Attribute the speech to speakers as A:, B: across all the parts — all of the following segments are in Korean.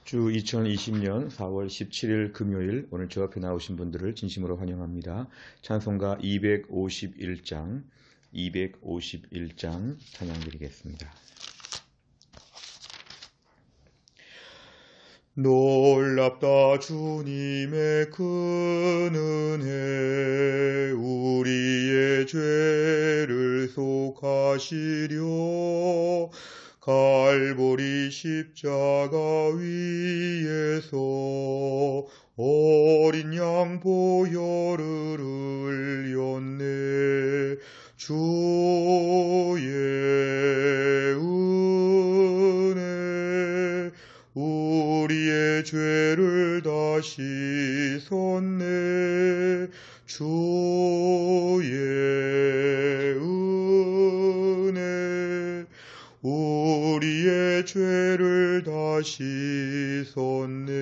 A: 주 2020년 4월 17일 금요일, 오늘 저 앞에 나오신 분들을 진심으로 환영합니다. 찬송가 251장 찬양 드리겠습니다. 놀랍다 주님의 큰 은혜, 우리의 죄를 속하시려 갈보리 십자가 위에서 어린 양 보혈을 흘렸네. 주의 은혜 우리의 죄를 다 씻었네. 주의 은혜 우리의 죄를 다 씻었네.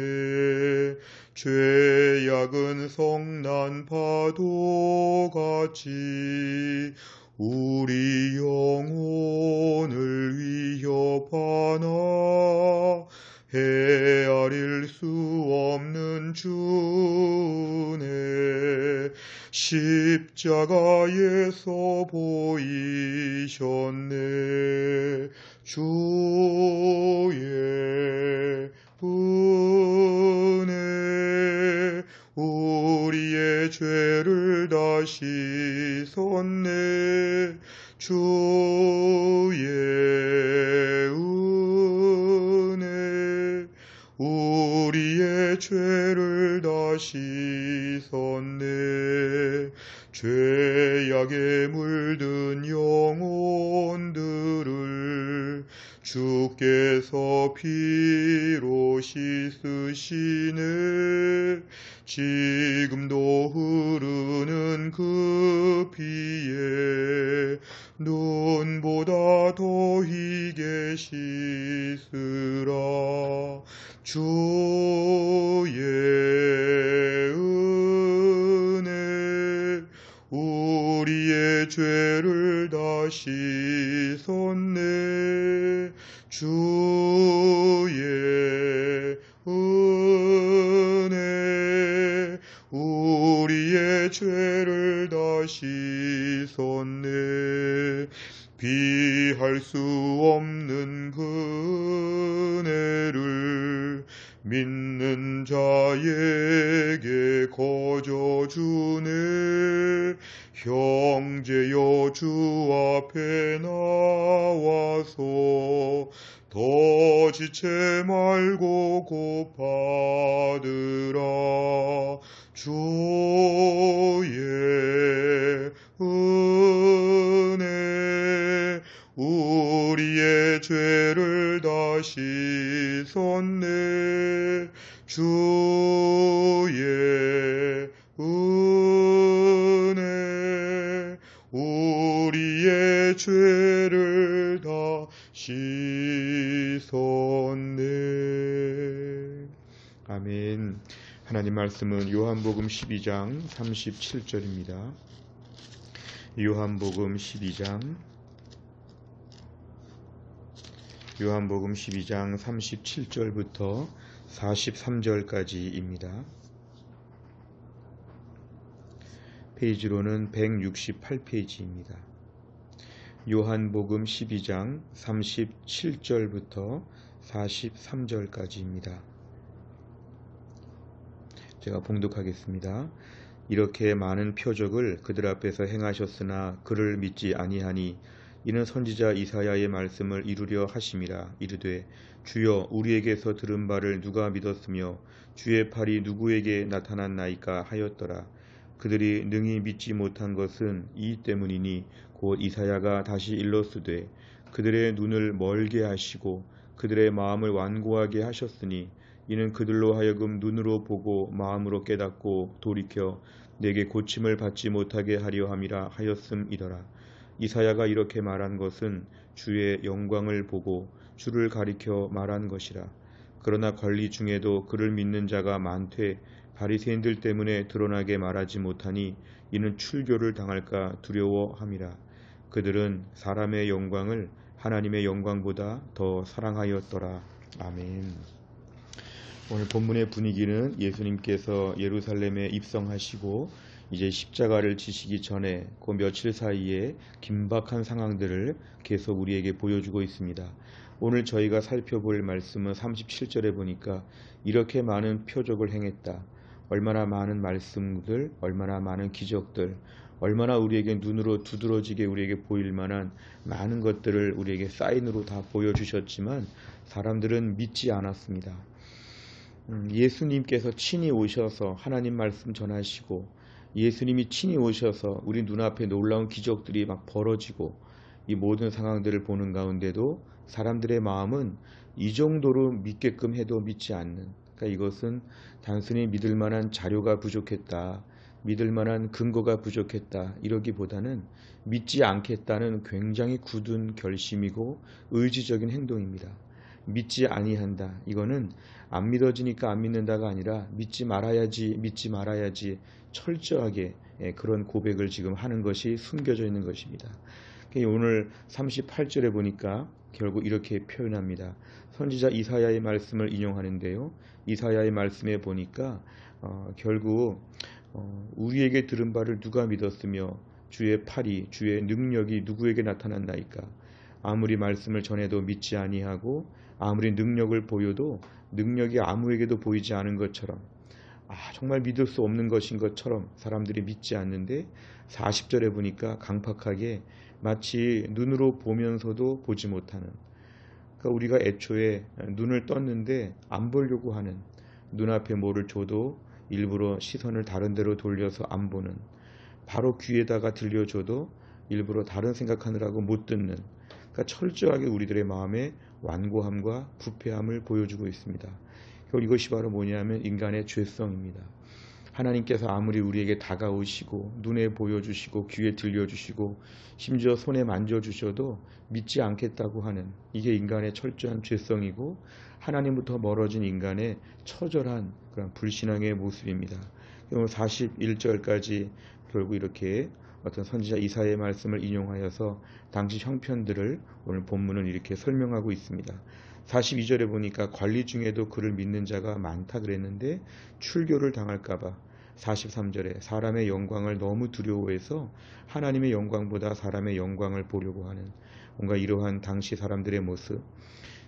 A: 죄악은 성난 파도같이 우리 영혼을 위협하나 헤아릴 수 없는 주네. 십자가에서 보이셨네. 주의 은혜 우리의 죄를 다 씻었네. 주의 은혜 우리의 죄를 다 씻었네. 죄악에 물든 영혼들을 주께서 피로 씻으시네. 지금도 흐르는 그 피에 눈보다 더 희게 씻으라. 주의 은혜 우리의 죄를 다 씻었네. 주의 은혜 우리의 죄를 다 씻었네. 비할 수 없는 그 은혜를 믿는 자에게 거저 주네. 형제여 주 앞에 나와서 더 지체 말고 곧 받으라. 주의 은혜 우리의 죄를 다 씻었네. 주의 은혜 우리의 죄를 다 씻었네. 아멘. 하나님 말씀은 요한복음 12장 37절입니다. 요한복음 12장 37절부터 43절까지입니다. 페이지로는 168페이지입니다. 요한복음 12장 37절부터 43절까지입니다. 제가 봉독하겠습니다. 이렇게 많은 표적을 그들 앞에서 행하셨으나 그를 믿지 아니하니 이는 선지자 이사야의 말씀을 이루려 하심이라. 이르되 주여 우리에게서 들은 바를 누가 믿었으며 주의 팔이 누구에게 나타났나이까 하였더라. 그들이 능히 믿지 못한 것은 이 때문이니 곧 이사야가 다시 일렀으되 그들의 눈을 멀게 하시고 그들의 마음을 완고하게 하셨으니 이는 그들로 하여금 눈으로 보고 마음으로 깨닫고 돌이켜 내게 고침을 받지 못하게 하려 함이라 하였음이더라. 이사야가 이렇게 말한 것은 주의 영광을 보고 주를 가리켜 말한 것이라. 그러나 관리 중에도 그를 믿는 자가 많되 바리새인들 때문에 드러나게 말하지 못하니 이는 출교를 당할까 두려워함이라. 그들은 사람의 영광을 하나님의 영광보다 더 사랑하였더라. 아멘. 오늘 본문의 분위기는 예수님께서 예루살렘에 입성하시고 이제 십자가를 지시기 전에 그 며칠 사이에 긴박한 상황들을 계속 우리에게 보여주고 있습니다. 오늘 저희가 살펴볼 말씀은 37절에 보니까 이렇게 많은 표적을 행했다. 얼마나 많은 말씀들, 얼마나 많은 기적들, 얼마나 우리에게 눈으로 두드러지게 우리에게 보일 만한 많은 것들을 우리에게 사인으로 다 보여주셨지만 사람들은 믿지 않았습니다. 예수님께서 친히 오셔서 하나님 말씀 전하시고 예수님이 친히 오셔서 우리 눈앞에 놀라운 기적들이 막 벌어지고 이 모든 상황들을 보는 가운데도 사람들의 마음은 이 정도로 믿게끔 해도 믿지 않는, 그러니까 이것은 단순히 믿을 만한 자료가 부족했다, 믿을 만한 근거가 부족했다 이러기보다는 믿지 않겠다는 굉장히 굳은 결심이고 의지적인 행동입니다. 믿지 아니한다. 이거는 안 믿어지니까 안 믿는다가 아니라 믿지 말아야지 철저하게 그런 고백을 지금 하는 것이 숨겨져 있는 것입니다. 오늘 38절에 보니까 결국 이렇게 표현합니다. 선지자 이사야의 말씀을 인용하는데요. 이사야의 말씀에 보니까 결국 우리에게 들은 바를 누가 믿었으며 주의 팔이 주의 능력이 누구에게 나타났나이까. 아무리 말씀을 전해도 믿지 아니하고 아무리 능력을 보여도 능력이 아무에게도 보이지 않은 것처럼 정말 믿을 수 없는 것인 것처럼 사람들이 믿지 않는데 40절에 보니까 강팍하게 마치 눈으로 보면서도 보지 못하는, 그러니까 우리가 애초에 눈을 떴는데 안 보려고 하는, 눈앞에 뭐를 줘도 일부러 시선을 다른 데로 돌려서 안 보는, 바로 귀에다가 들려줘도 일부러 다른 생각하느라고 못 듣는, 그러니까 철저하게 우리들의 마음의 완고함과 부패함을 보여주고 있습니다. 이것이 바로 뭐냐면 인간의 죄성입니다. 하나님께서 아무리 우리에게 다가오시고 눈에 보여주시고 귀에 들려주시고 심지어 손에 만져주셔도 믿지 않겠다고 하는, 이게 인간의 철저한 죄성이고 하나님부터 멀어진 인간의 처절한 그런 불신앙의 모습입니다. 41절까지 결국 이렇게 어떤 선지자 이사야의 말씀을 인용하여서 당시 형편들을 오늘 본문은 이렇게 설명하고 있습니다. 42절에 보니까 관리 중에도 그를 믿는 자가 많다 그랬는데 출교를 당할까봐 43절에 사람의 영광을 너무 두려워해서 하나님의 영광보다 사람의 영광을 보려고 하는, 뭔가 이러한 당시 사람들의 모습.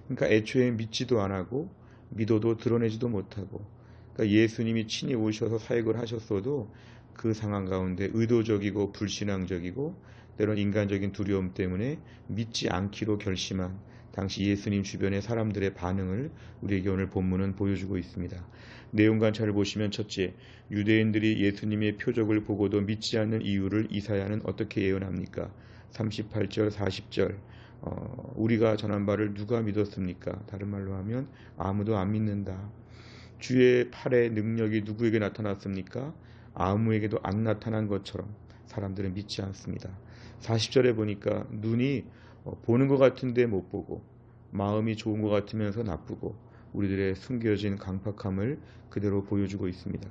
A: 그러니까 애초에 믿지도 안하고 믿어도 드러내지도 못하고, 그러니까 예수님이 친히 오셔서 사역을 하셨어도 그 상황 가운데 의도적이고 불신앙적이고 때론 인간적인 두려움 때문에 믿지 않기로 결심한 당시 예수님 주변의 사람들의 반응을 우리에게 오늘 본문은 보여주고 있습니다. 내용 관찰을 보시면 첫째, 유대인들이 예수님의 표적을 보고도 믿지 않는 이유를 이사야는 어떻게 예언합니까? 38절, 40절 우리가 전한 바를 누가 믿었습니까? 다른 말로 하면 아무도 안 믿는다. 주의 팔의 능력이 누구에게 나타났습니까? 아무에게도 안 나타난 것처럼 사람들은 믿지 않습니다. 40절에 보니까 눈이 보는 것 같은데 못 보고 마음이 좋은 것 같으면서 나쁘고 우리들의 숨겨진 강팍함을 그대로 보여주고 있습니다.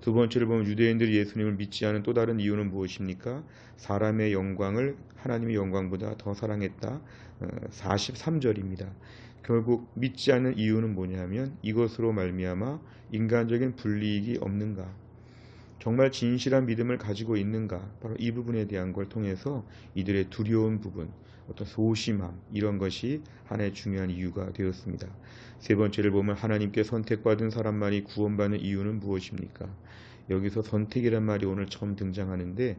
A: 두 번째로 보면 유대인들이 예수님을 믿지 않은 또 다른 이유는 무엇입니까? 사람의 영광을 하나님의 영광보다 더 사랑했다. 43절입니다. 결국 믿지 않는 이유는 뭐냐면 이것으로 말미암아 인간적인 불이익이 없는가, 정말 진실한 믿음을 가지고 있는가, 바로 이 부분에 대한 걸 통해서 이들의 두려운 부분, 어떤 소심함, 이런 것이 하나의 중요한 이유가 되었습니다. 세 번째를 보면 하나님께 선택받은 사람만이 구원받는 이유는 무엇입니까? 여기서 선택이란 말이 오늘 처음 등장하는데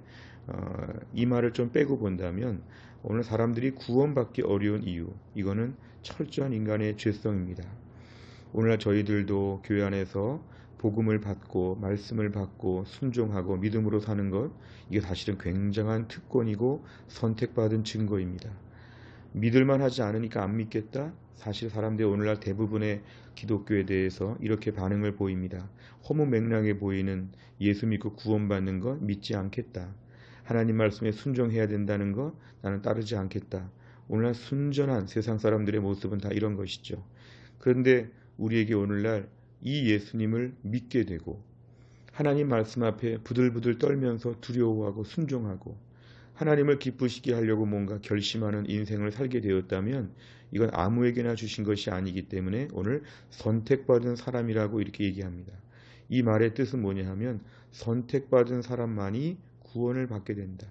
A: 이 말을 좀 빼고 본다면 오늘 사람들이 구원받기 어려운 이유, 이거는 철저한 인간의 죄성입니다. 오늘날 저희들도 교회 안에서 복음을 받고 말씀을 받고 순종하고 믿음으로 사는 것, 이게 사실은 굉장한 특권이고 선택받은 증거입니다. 믿을만 하지 않으니까 안 믿겠다? 사실 사람들이 오늘날 대부분의 기독교에 대해서 이렇게 반응을 보입니다. 허무맹랑해 보이는 예수 믿고 구원받는 것 믿지 않겠다. 하나님 말씀에 순종해야 된다는 것 나는 따르지 않겠다. 오늘날 순전한 세상 사람들의 모습은 다 이런 것이죠. 그런데 우리에게 오늘날 이 예수님을 믿게 되고 하나님 말씀 앞에 부들부들 떨면서 두려워하고 순종하고 하나님을 기쁘시게 하려고 뭔가 결심하는 인생을 살게 되었다면 이건 아무에게나 주신 것이 아니기 때문에 오늘 선택받은 사람이라고 이렇게 얘기합니다. 이 말의 뜻은 뭐냐 하면 선택받은 사람만이 구원을 받게 된다.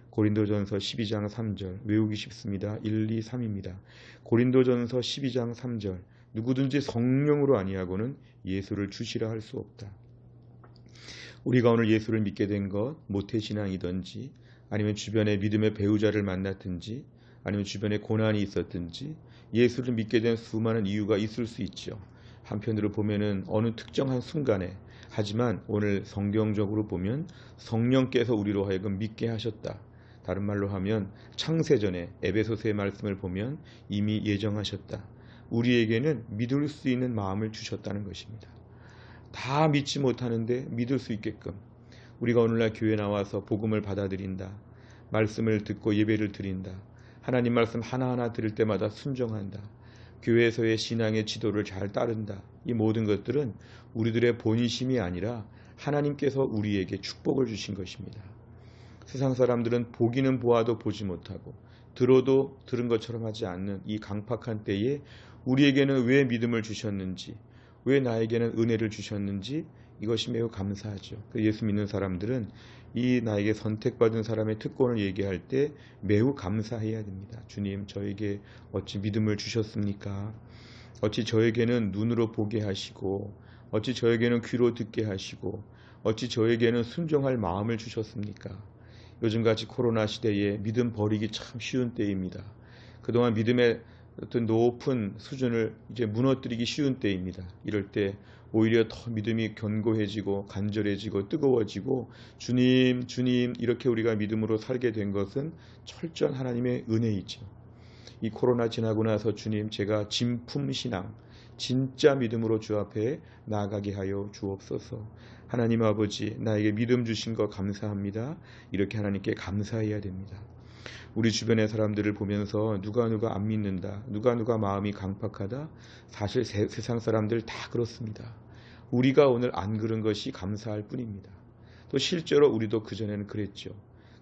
A: 고린도전서 12장 3절 외우기 쉽습니다. 1, 2, 3입니다. 고린도전서 12장 3절 누구든지 성령으로 아니하고는 예수를 주시라 할 수 없다. 우리가 오늘 예수를 믿게 된 것 모태신앙이든지 아니면 주변에 믿음의 배우자를 만났든지 아니면 주변에 고난이 있었든지 예수를 믿게 된 수많은 이유가 있을 수 있죠. 한편으로 보면은 어느 특정한 순간에 하지만 오늘 성경적으로 보면 성령께서 우리로 하여금 믿게 하셨다. 다른 말로 하면 창세전에 에베소서의 말씀을 보면 이미 예정하셨다. 우리에게는 믿을 수 있는 마음을 주셨다는 것입니다. 다 믿지 못하는데 믿을 수 있게끔 우리가 오늘날 교회 나와서 복음을 받아들인다. 말씀을 듣고 예배를 드린다. 하나님 말씀 하나하나 들을 때마다 순종한다. 교회에서의 신앙의 지도를 잘 따른다. 이 모든 것들은 우리들의 본심이 아니라 하나님께서 우리에게 축복을 주신 것입니다. 세상 사람들은 보기는 보아도 보지 못하고 들어도 들은 것처럼 하지 않는 이 강팍한 때에 우리에게는 왜 믿음을 주셨는지, 왜 나에게는 은혜를 주셨는지 이것이 매우 감사하죠. 예수 믿는 사람들은 이 나에게 선택받은 사람의 특권을 얘기할 때 매우 감사해야 됩니다. 주님, 저에게 어찌 믿음을 주셨습니까? 어찌 저에게는 눈으로 보게 하시고 어찌 저에게는 귀로 듣게 하시고 어찌 저에게는 순종할 마음을 주셨습니까? 요즘같이 코로나 시대에 믿음 버리기 참 쉬운 때입니다. 그동안 믿음의 어떤 높은 수준을 이제 무너뜨리기 쉬운 때입니다. 이럴 때 오히려 더 믿음이 견고해지고 간절해지고 뜨거워지고 주님 주님 이렇게 우리가 믿음으로 살게 된 것은 철저한 하나님의 은혜이죠. 이 코로나 지나고 나서 주님 제가 진품신앙 진짜 믿음으로 주 앞에 나아가게 하여 주옵소서. 하나님 아버지 나에게 믿음 주신 거 감사합니다. 이렇게 하나님께 감사해야 됩니다. 우리 주변의 사람들을 보면서 누가 안 믿는다. 누가 마음이 강팍하다. 사실 세상 사람들 다 그렇습니다. 우리가 오늘 안 그런 것이 감사할 뿐입니다. 또 실제로 우리도 그전에는 그랬죠.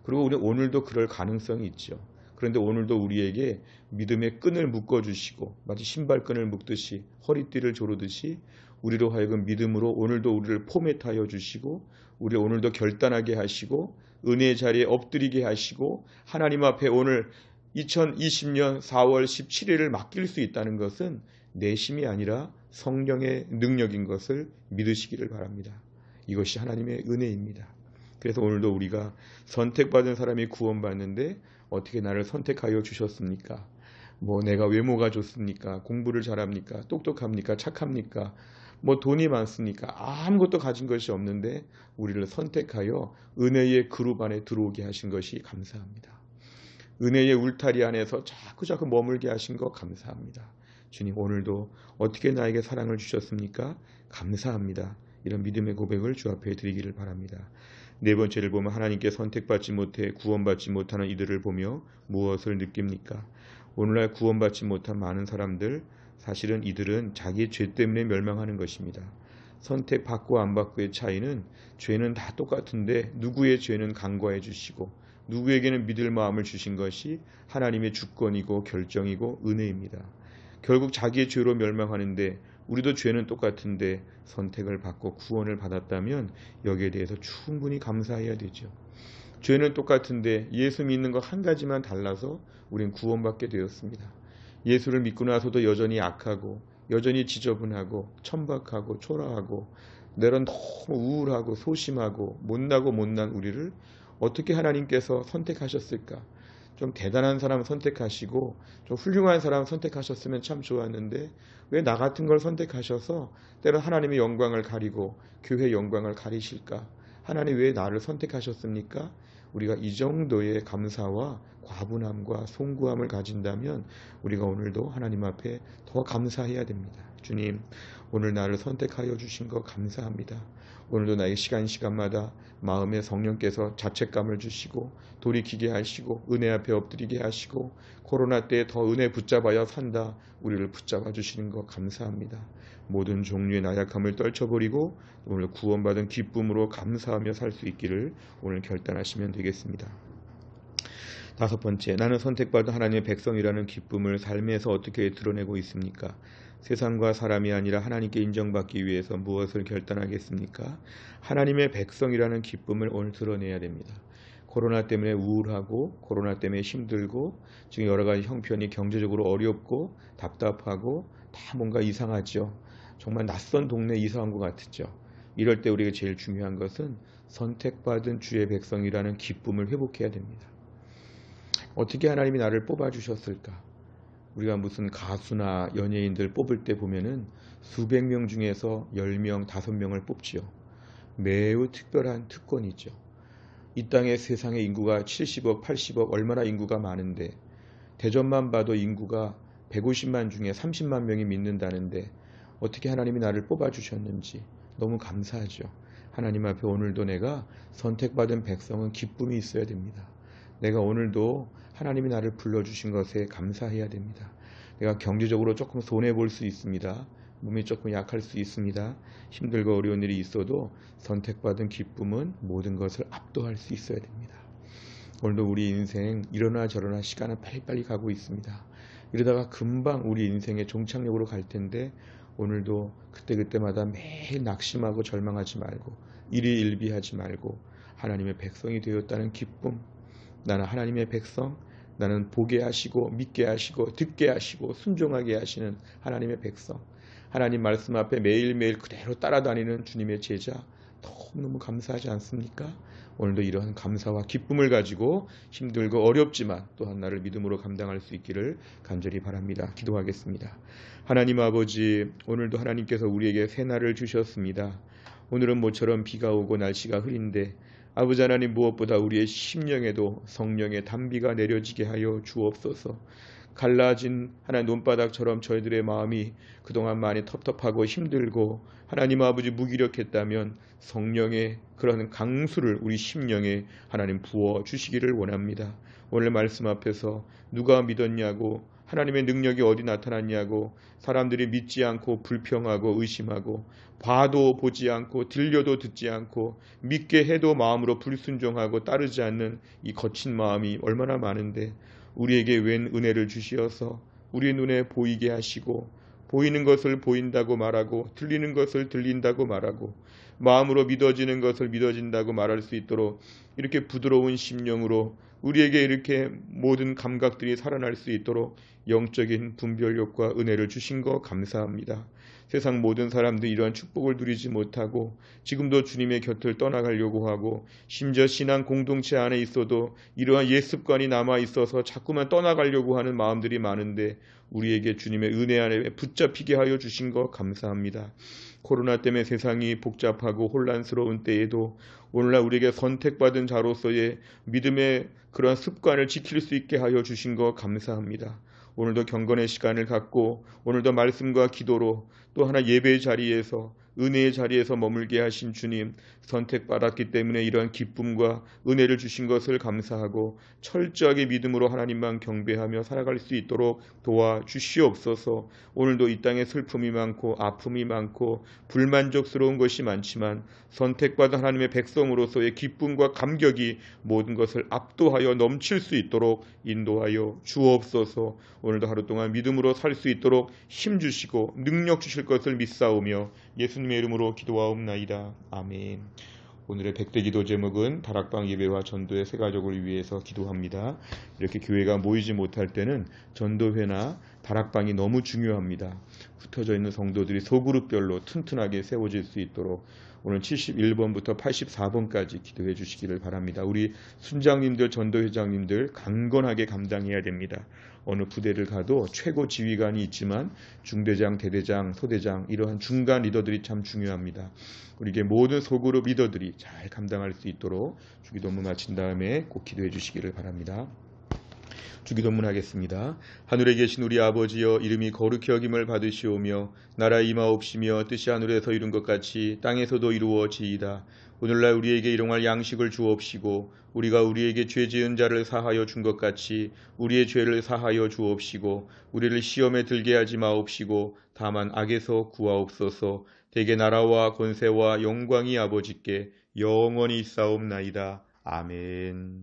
A: 그리고 우리 오늘도 그럴 가능성이 있죠. 그런데 오늘도 우리에게 믿음의 끈을 묶어주시고 마치 신발끈을 묶듯이 허리띠를 조르듯이 우리로 하여금 믿음으로 오늘도 우리를 포맷하여 주시고 우리 오늘도 결단하게 하시고 은혜의 자리에 엎드리게 하시고 하나님 앞에 오늘 2020년 4월 17일을 맡길 수 있다는 것은 내심이 아니라 성령의 능력인 것을 믿으시기를 바랍니다. 이것이 하나님의 은혜입니다. 그래서 오늘도 우리가 선택받은 사람이 구원받는데 어떻게 나를 선택하여 주셨습니까? 뭐 내가 외모가 좋습니까? 공부를 잘합니까? 똑똑합니까? 착합니까? 뭐 돈이 많습니까? 아무것도 가진 것이 없는데 우리를 선택하여 은혜의 그룹 안에 들어오게 하신 것이 감사합니다. 은혜의 울타리 안에서 자꾸 머물게 하신 것 감사합니다. 주님 오늘도 어떻게 나에게 사랑을 주셨습니까? 감사합니다. 이런 믿음의 고백을 주 앞에 드리기를 바랍니다. 네 번째를 보면 하나님께 선택받지 못해 구원받지 못하는 이들을 보며 무엇을 느낍니까? 오늘날 구원받지 못한 많은 사람들 사실은 이들은 자기의 죄 때문에 멸망하는 것입니다. 선택받고 안 받고의 차이는 죄는 다 똑같은데 누구의 죄는 간과해 주시고 누구에게는 믿을 마음을 주신 것이 하나님의 주권이고 결정이고 은혜입니다. 결국 자기의 죄로 멸망하는데 우리도 죄는 똑같은데 선택을 받고 구원을 받았다면 여기에 대해서 충분히 감사해야 되죠. 죄는 똑같은데 예수 믿는 거 한 가지만 달라서 우린 구원받게 되었습니다. 예수를 믿고 나서도 여전히 악하고 여전히 지저분하고 천박하고 초라하고 내런 너무 우울하고 소심하고 못난 우리를 어떻게 하나님께서 선택하셨을까? 좀 대단한 사람 선택하시고 좀 훌륭한 사람 선택하셨으면 참 좋았는데 왜 나 같은 걸 선택하셔서 때로 하나님의 영광을 가리고 교회의 영광을 가리실까? 하나님 왜 나를 선택하셨습니까? 우리가 이 정도의 감사와 과분함과 송구함을 가진다면 우리가 오늘도 하나님 앞에 더 감사해야 됩니다. 주님, 오늘 나를 선택하여 주신 거 감사합니다. 오늘도 나의 시간마다 마음에 성령께서 자책감을 주시고 돌이키게 하시고 은혜 앞에 엎드리게 하시고 코로나 때에 더 은혜 붙잡아야 산다. 우리를 붙잡아 주시는 거 감사합니다. 모든 종류의 나약함을 떨쳐버리고 오늘 구원받은 기쁨으로 감사하며 살 수 있기를 오늘 결단하시면 되겠습니다. 5번째, 나는 선택받은 하나님의 백성이라는 기쁨을 삶에서 어떻게 드러내고 있습니까? 세상과 사람이 아니라 하나님께 인정받기 위해서 무엇을 결단하겠습니까? 하나님의 백성이라는 기쁨을 오늘 드러내야 됩니다. 코로나 때문에 우울하고 코로나 때문에 힘들고 지금 여러 가지 형편이 경제적으로 어렵고 답답하고 다 뭔가 이상하죠. 정말 낯선 동네에 이사 온 것 같죠. 이럴 때 우리가 제일 중요한 것은 선택받은 주의 백성이라는 기쁨을 회복해야 됩니다. 어떻게 하나님이 나를 뽑아주셨을까? 우리가 무슨 가수나 연예인들 뽑을 때 보면은 수백 명 중에서 10명, 5명을 뽑지요. 매우 특별한 특권이죠. 이 땅의 세상의 인구가 70억, 80억 얼마나 인구가 많은데 대전만 봐도 인구가 150만 중에 30만 명이 믿는다는데 어떻게 하나님이 나를 뽑아주셨는지 너무 감사하죠. 하나님 앞에 오늘도 내가 선택받은 백성은 기쁨이 있어야 됩니다. 내가 오늘도 하나님이 나를 불러주신 것에 감사해야 됩니다. 내가 경제적으로 조금 손해볼 수 있습니다. 몸이 조금 약할 수 있습니다. 힘들고 어려운 일이 있어도 선택받은 기쁨은 모든 것을 압도할 수 있어야 됩니다. 오늘도 우리 인생 이러나 저러나 시간은 빨리빨리 가고 있습니다. 이러다가 금방 우리 인생의 종착역으로 갈 텐데 오늘도 그때그때마다 매일 낙심하고 절망하지 말고 일희일비하지 말고 하나님의 백성이 되었다는 기쁨, 나는 하나님의 백성, 나는 보게 하시고 믿게 하시고 듣게 하시고 순종하게 하시는 하나님의 백성, 하나님 말씀 앞에 매일매일 그대로 따라다니는 주님의 제자, 너무너무 감사하지 않습니까? 오늘도 이러한 감사와 기쁨을 가지고 힘들고 어렵지만 또한 나를 믿음으로 감당할 수 있기를 간절히 바랍니다. 기도하겠습니다. 하나님 아버지, 오늘도 하나님께서 우리에게 새날을 주셨습니다. 오늘은 모처럼 비가 오고 날씨가 흐린데 아버지 하나님, 무엇보다 우리의 심령에도 성령의 단비가 내려지게 하여 주옵소서. 갈라진 하나님 논바닥처럼 저희들의 마음이 그동안 많이 텁텁하고 힘들고 하나님 아버지 무기력했다면 성령의 그런 강수를 우리 심령에 하나님 부어 주시기를 원합니다. 오늘 말씀 앞에서 누가 믿었냐고, 하나님의 능력이 어디 나타났냐고, 사람들이 믿지 않고 불평하고 의심하고 봐도 보지 않고 들려도 듣지 않고 믿게 해도 마음으로 불순종하고 따르지 않는 이 거친 마음이 얼마나 많은데 우리에게 웬 은혜를 주시어서 우리 눈에 보이게 하시고 보이는 것을 보인다고 말하고 들리는 것을 들린다고 말하고 마음으로 믿어지는 것을 믿어진다고 말할 수 있도록 이렇게 부드러운 심령으로 우리에게 이렇게 모든 감각들이 살아날 수 있도록 영적인 분별력과 은혜를 주신 거 감사합니다. 세상 모든 사람들이 이러한 축복을 누리지 못하고 지금도 주님의 곁을 떠나가려고 하고 심지어 신앙 공동체 안에 있어도 이러한 옛 습관이 남아 있어서 자꾸만 떠나가려고 하는 마음들이 많은데 우리에게 주님의 은혜 안에 붙잡히게 하여 주신 거 감사합니다. 코로나 때문에 세상이 복잡하고 혼란스러운 때에도 오늘날 우리에게 선택받은 자로서의 믿음의 그런 습관을 지킬 수 있게 하여 주신 거 감사합니다. 오늘도 경건의 시간을 갖고 오늘도 말씀과 기도로 또 하나 예배의 자리에서 은혜의 자리에서 머물게 하신 주님, 선택받았기 때문에 이러한 기쁨과 은혜를 주신 것을 감사하고 철저하게 믿음으로 하나님만 경배하며 살아갈 수 있도록 도와주시옵소서. 오늘도 이 땅에 슬픔이 많고 아픔이 많고 불만족스러운 것이 많지만 선택받은 하나님의 백성으로서의 기쁨과 감격이 모든 것을 압도하여 넘칠 수 있도록 인도하여 주옵소서. 오늘도 하루 동안 믿음으로 살 수 있도록 힘 주시고 능력 주실 것을 믿사오며 예수님의 이름으로 기도하옵나이다. 아멘. 오늘의 백대기도 제목은 다락방 예배와 전도의 세 가족을 위해서 기도합니다. 이렇게 교회가 모이지 못할 때는 전도회나 다락방이 너무 중요합니다. 흩어져 있는 성도들이 소그룹별로 튼튼하게 세워질 수 있도록 오늘 71번부터 84번까지 기도해 주시기를 바랍니다. 우리 순장님들, 전도회장님들 강건하게 감당해야 됩니다. 어느 부대를 가도 최고 지휘관이 있지만 중대장, 대대장, 소대장 이러한 중간 리더들이 참 중요합니다. 우리에게 모든 소그룹 리더들이 잘 감당할 수 있도록 주기도문 마친 다음에 꼭 기도해 주시기를 바랍니다. 주기도문 하겠습니다. 하늘에 계신 우리 아버지여, 이름이 거룩히 여김을 받으시오며 나라 임하옵시며 뜻이 하늘에서 이룬 것 같이 땅에서도 이루어지이다. 오늘날 우리에게 일용할 양식을 주옵시고 우리가 우리에게 죄 지은 자를 사하여 준 것 같이 우리의 죄를 사하여 주옵시고 우리를 시험에 들게 하지 마옵시고 다만 악에서 구하옵소서. 대개 나라와 권세와 영광이 아버지께 영원히 있사옵나이다. 아멘.